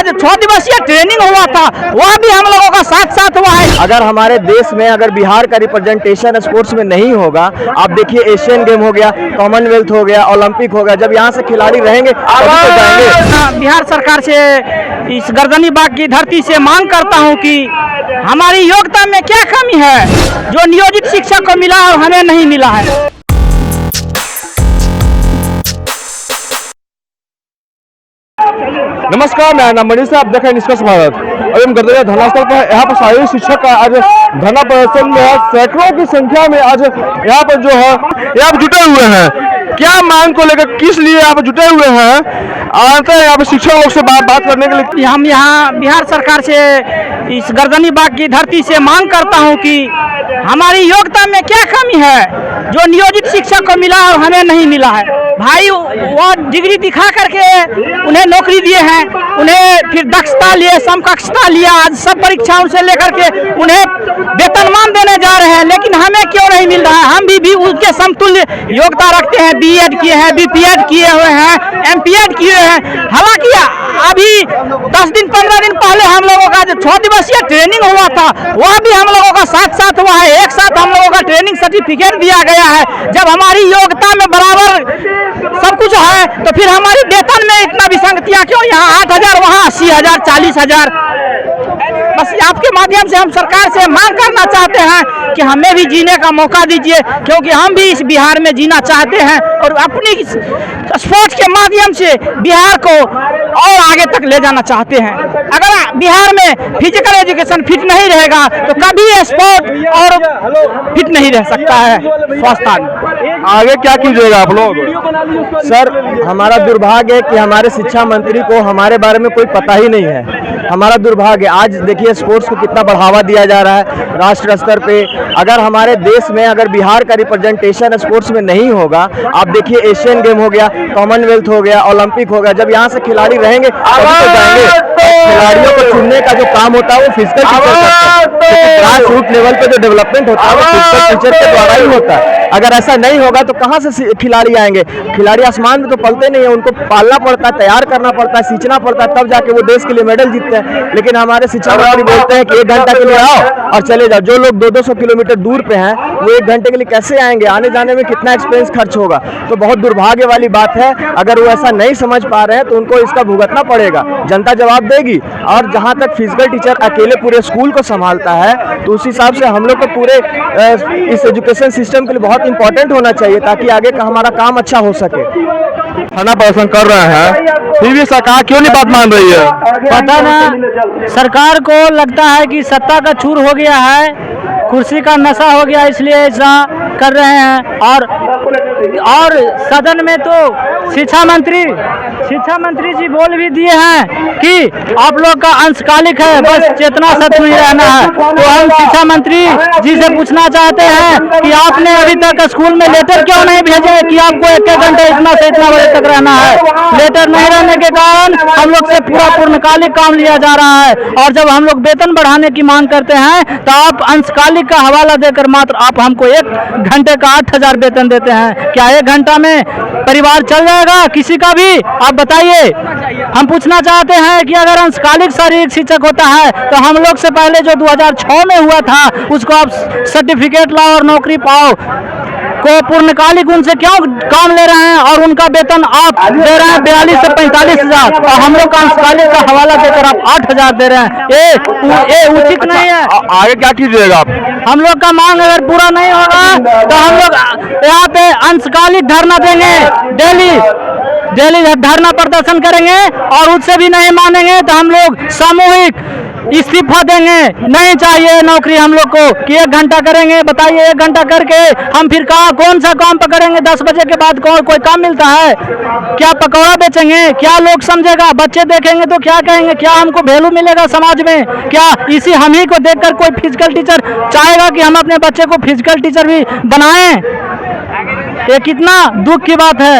जो 6 दिवसीय ट्रेनिंग हुआ था वह भी हम लोगों का साथ साथ हुआ है। अगर हमारे देश में अगर बिहार का रिप्रेजेंटेशन स्पोर्ट्स में नहीं होगा, आप देखिए एशियन गेम हो गया, कॉमनवेल्थ हो गया, ओलंपिक हो गया, जब यहाँ से खिलाड़ी रहेंगे तभी तो जाएंगे। बिहार सरकार से इस गर्दनी बाग की धरती से मांग करता हूँ कि हमारी योग्यता में क्या कमी है जो नियोजित शिक्षक को मिला और हमें नहीं मिला है। नमस्कार, मेरा नाम मनीष है। आप देख रहे हैं निष्पक्ष भारत। अभी हम गर्दनिया धरना स्थल पर यहाँ पर शारीरिक शिक्षक का आज धरना प्रदर्शन में है। सैकड़ों की संख्या में आज यहाँ पर जो है यहाँ पर जुटे हुए हैं। क्या मांग को लेकर किस लिए यहाँ पर जुटे हुए हैं, आते हैं यहाँ पर शिक्षक लोग से बात करने के लिए। हम यहाँ बिहार सरकार से इस गर्दनी बाग की धरती से मांग करता हूँ कि हमारी योग्यता में क्या कमी है जो नियोजित शिक्षक को मिला और हमें नहीं मिला है। भाई वो डिग्री दिखा करके उन्हें नौकरी दिए हैं, उन्हें फिर दक्षता लिए, समकक्षता लिया, आज सब परीक्षाओं से लेकर के उन्हें वेतनमान देने जा रहे हैं, लेकिन हमें क्यों नहीं मिल रहा है। हम भी उसके समतुल्य योग्यता रखते हैं, बीएड किए हैं, बीपीएड किए हुए हैं, एमपीएड किए हैं। हालांकि अभी 10 दिन 15 दिन पहले हम लोगों का जो 6 दिवसीय ट्रेनिंग हुआ था वह भी हम लोगों का साथ साथ हुआ है। एक साथ हम लोगों का ट्रेनिंग सर्टिफिकेट दिया गया है। जब हमारी योग्यता में बराबर सब कुछ है तो फिर हमारी वेतन में इतना विसंगतियां क्यों? यहाँ 8,000, वहाँ 80,000, 40,000। बस आपके माध्यम से हम सरकार से मांग करना चाहते हैं कि हमें भी जीने का मौका दीजिए, क्योंकि हम भी इस बिहार में जीना चाहते हैं और अपनी स्पोर्ट्स के माध्यम से बिहार को और आगे तक ले जाना चाहते हैं। अगर बिहार में फिजिकल एजुकेशन फिट नहीं रहेगा तो कभी स्पोर्ट और फिट नहीं रह सकता है। स्वास्थ्य आगे क्या कीजिएगा आप लोग? सर, हमारा दुर्भाग्य है कि हमारे शिक्षा मंत्री को हमारे बारे में कोई पता ही नहीं है। हमारा दुर्भाग्य, आज देखिए स्पोर्ट्स को कितना बढ़ावा दिया जा रहा है राष्ट्र स्तर पे। अगर हमारे देश में अगर बिहार का रिप्रेजेंटेशन स्पोर्ट्स में नहीं होगा, आप देखिए एशियन गेम हो गया, कॉमनवेल्थ हो गया, ओलंपिक हो गया, जब यहाँ से खिलाड़ी रहेंगे तभी तो जाएंगे। खिलाड़ियों को चुनने का जो काम होता है वो फिजिकल टीचर करते हैं। ग्रास रूट लेवल पे जो डेवलपमेंट होता है वो फिजिकल टीचर के द्वारा ही होता है। अगर ऐसा नहीं होगा तो कहाँ से खिलाड़ी आएंगे? खिलाड़ी आसमान में तो पलते नहीं है, उनको पालना पड़ता है, तैयार करना पड़ता है, सींचना पड़ता है, तब जाके वो देश के लिए मेडल जीतते हैं। लेकिन हमारे शिक्षा मंत्री बोलते हैं कि 1 घंटा के लिए आओ और चले जाओ। जो लोग 200-200 किलोमीटर दूर पे हैं वो 1 घंटे के लिए कैसे आएंगे? आने जाने में कितना एक्सपेंस खर्च होगा? तो बहुत दुर्भाग्य वाली बात है। अगर वो ऐसा नहीं समझ पा रहे हैं तो उनको इसका भुगतना पड़ेगा, जनता जवाब देगी। और जहाँ तक फिजिकल टीचर अकेले पूरे स्कूल को संभालता है तो उस हिसाब से हम लोग को पूरे इस एजुकेशन सिस्टम के लिए बहुत इंपॉर्टेंट होना चाहिए ताकि आगे का हमारा काम अच्छा हो सके। धरना प्रदर्शन कर रहे हैं, फिर भी सरकार क्यों नहीं बात मान रही है? पता ना, सरकार को लगता है कि सत्ता का चूर हो गया है, कुर्सी का नशा हो गया, इसलिए ऐसा कर रहे हैं। और सदन में तो शिक्षा मंत्री जी बोल भी दिए हैं कि आप लोग का अंशकालिक है, बस चेतना सत्य ही रहना है। तो हम शिक्षा मंत्री जी से पूछना चाहते हैं कि आपने अभी तक स्कूल में लेटर क्यों नहीं भेजे कि आपको 1-1 घंटे इतना से इतना बजे तक रहना है। लेटर नहीं रहने के कारण हम लोग से पूरा पूर्णकालिक काम लिया जा रहा है। और जब हम लोग वेतन बढ़ाने की मांग करते हैं तो आप अंशकालिक का हवाला देकर मात्र आप हमको 1 घंटे का 8,000 वेतन देते हैं। क्या 1 घंटा में परिवार चल जाएगा किसी का भी? आप बताइए। हम पूछना चाहते हैं कि अगर अंशकालिक शारीरिक शिक्षक होता है तो हम लोग से पहले जो 2006 में हुआ था उसको आप सर्टिफिकेट लाओ और नौकरी पाओ, को पूर्णकालिक उनसे क्यों काम ले रहे हैं और उनका वेतन आप दे रहे हैं 42 से 45,000 और हम लोग का अंशकालिक का हवाला देकर आप 8,000 दे रहे हैं। ये उचित नहीं है। आगे क्या कीजिएगा आप? हम लोग का मांग अगर पूरा नहीं होगा तो हम लोग यहाँ पे अंशकालिक धरना देंगे, डेली धरना प्रदर्शन करेंगे और उससे भी नहीं मानेंगे तो हम लोग सामूहिक इस्तीफा देंगे। नहीं चाहिए नौकरी हम लोग को कि 1 घंटा करेंगे। बताइए 1 घंटा करके हम फिर कौन सा काम पकड़ेंगे? 10 बजे के बाद कोई काम मिलता है क्या? पकौड़ा बेचेंगे क्या? लोग समझेगा, बच्चे देखेंगे तो क्या कहेंगे? क्या हमको वैल्यू मिलेगा समाज में? क्या इसी हम ही को देखकर कोई फिजिकल टीचर चाहेगा कि हम अपने बच्चे को फिजिकल टीचर भी बनाएं? ये कितना दुख की बात है।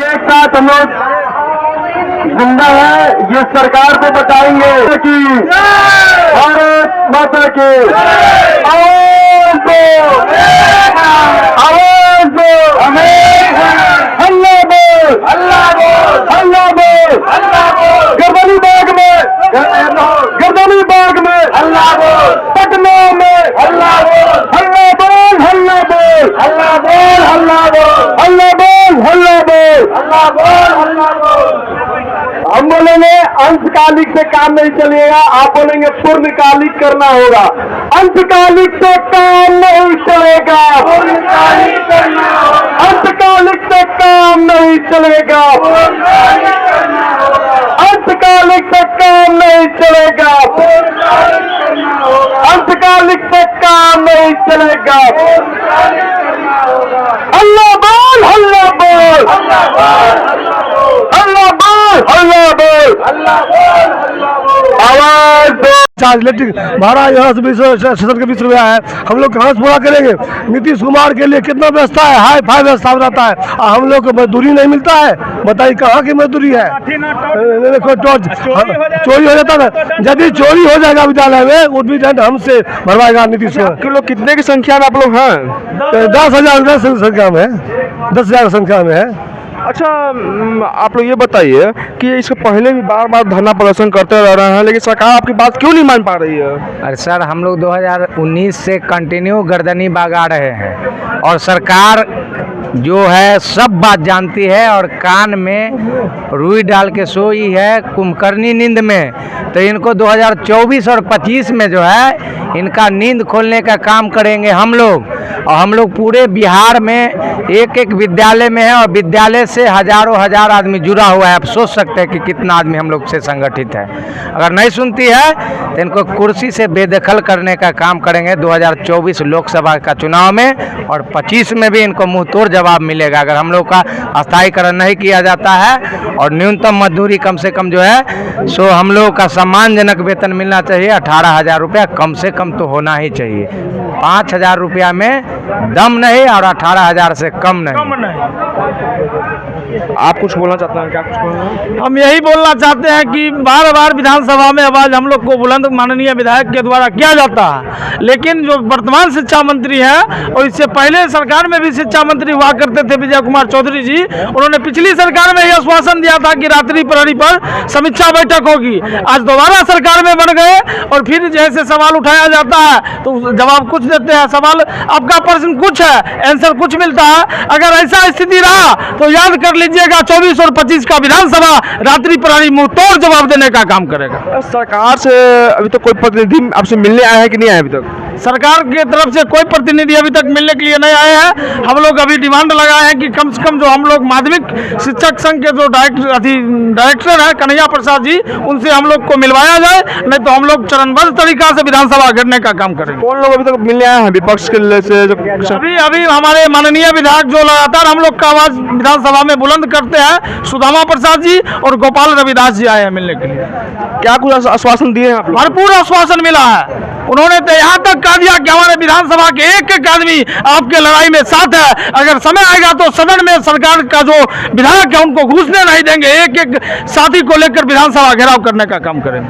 एक साथ हम लोग जिंदा है, ये सरकार को बताएंगे कि भारत माता की आवाज दो, हल्ला बोल, गर्दनी हम बोलेंगे अंशकालिक से काम नहीं चलेगा, आप बोलेंगे पूर्णकालिक करना होगा। अंशकालिक से काम नहीं चलेगा, अंशकालिक से काम नहीं चलेगा, अंशकालिक से काम नहीं चलेगा, अंशकालिक से काम नहीं चलेगा। अल्लाह बोल, अल्लाह बोल, अल्लाह बोल, अल्लाह बोल, आवाज दो। चार्ज इलेक्ट्रिक भाड़ा यहाँ से 20 है, हम लोग कहाँ से पूरा करेंगे? नीतीश कुमार के लिए कितना व्यवस्था है, हाई फाई व्यवस्था रहता है, हम लोग को मजदूरी नहीं मिलता है। बताइए कहाँ की मजदूरी है? देखो चोरी हो जाता है, यदि चोरी हो जाएगा विद्यालय में वो भी दंड हमसे भरवाएगा नीतीश कुमार। लोग कितने की संख्या में आप लोग हैं? 10,000 संख्या में है, 10,000 संख्या में है। अच्छा, आप लोग ये बताइए कि इससे पहले भी बार बार धरना प्रदर्शन करते रह रहे हैं, लेकिन सरकार आपकी बात क्यों नहीं मान पा रही है? अरे सर, हम लोग 2019 से कंटिन्यू गर्दनी बागा रहे हैं और सरकार जो है सब बात जानती है और कान में रुई डाल के सोई है कुंभकर्णी नींद में। तो इनको 2024 और 25 में जो है इनका नींद खोलने का काम करेंगे हम लोग। और हम लोग पूरे बिहार में एक एक विद्यालय में है और विद्यालय से हजारों हजार आदमी जुड़ा हुआ है। आप सोच सकते हैं कि कितना आदमी हम लोग से संगठित है। अगर नहीं सुनती है तो इनको कुर्सी से बेदखल करने का काम करेंगे 2024 लोकसभा का चुनाव में, और 25 में भी इनको मुंह तोड़ जवाब मिलेगा अगर हम लोग का अस्थायीकरण नहीं किया जाता है। और न्यूनतम मजदूरी कम से कम जो है सो हम लोग का सम्मानजनक वेतन मिलना चाहिए। 18,000 रुपया कम से कम तो होना ही चाहिए। 5,000 रुपया में दम नहीं और 18,000 से कम नहीं। आप कुछ बोलना चाहते हैं क्या? कुछ बोलना है? हम यही बोलना चाहते हैं कि बार बार विधानसभा में आवाज हम लोग को बुलंद माननीय विधायक के द्वारा किया जाता है, लेकिन जो वर्तमान शिक्षा मंत्री है और इससे पहले सरकार में भी शिक्षा मंत्री हुआ करते थे विजय कुमार चौधरी जी, उन्होंने पिछली सरकार में यह आश्वासन दिया था कि रात्रि प्रहरी पर समीक्षा बैठक होगी। आज दोबारा सरकार में बन गए और फिर जैसे सवाल उठाया जाता है तो जवाब कुछ देते हैं, सवाल आपका प्रश्न कुछ है, आंसर कुछ मिलता है। अगर ऐसा स्थिति रहा तो याद कर लीजिएगा 24 और 25 का विधानसभा रात्रि प्रहरी मुंह तोड़ जवाब देने का काम करेगा। सरकार से अभी तक कोई प्रतिनिधि आपसे मिलने आया है कि नहीं आया अभी तक? सरकार की तरफ से कोई प्रतिनिधि अभी तक मिलने के लिए नहीं आए हैं। हम लोग अभी डिमांड लगाए हैं कि कम से कम जो हम लोग माध्यमिक शिक्षक संघ के जो डायरेक्टर है कन्हैया प्रसाद जी, उनसे हम लोग को मिलवाया जाए, नहीं तो हम लोग चरणबद्ध तरीका से विधानसभा घेरने का काम करेंगे। कौन लोग अभी तक मिलने आए हैं विपक्ष के लिए से? अभी हमारे माननीय विधायक जो लगातार हम लोग का आवाज विधानसभा में बुलंद करते हैं, सुदामा प्रसाद जी और गोपाल रविदास जी आए हैं मिलने के लिए। क्या कुछ आश्वासन दिए हैं आप लोग? भरपूर आश्वासन मिला है। उन्होंने तो यहाँ तक कह दिया कि हमारे विधानसभा के एक एक आदमी आपके लड़ाई में साथ है, अगर समय आएगा तो सदन में सरकार का जो विधायक है उनको घुसने नहीं देंगे, एक एक साथी को लेकर विधानसभा घेराव करने का काम करेंगे।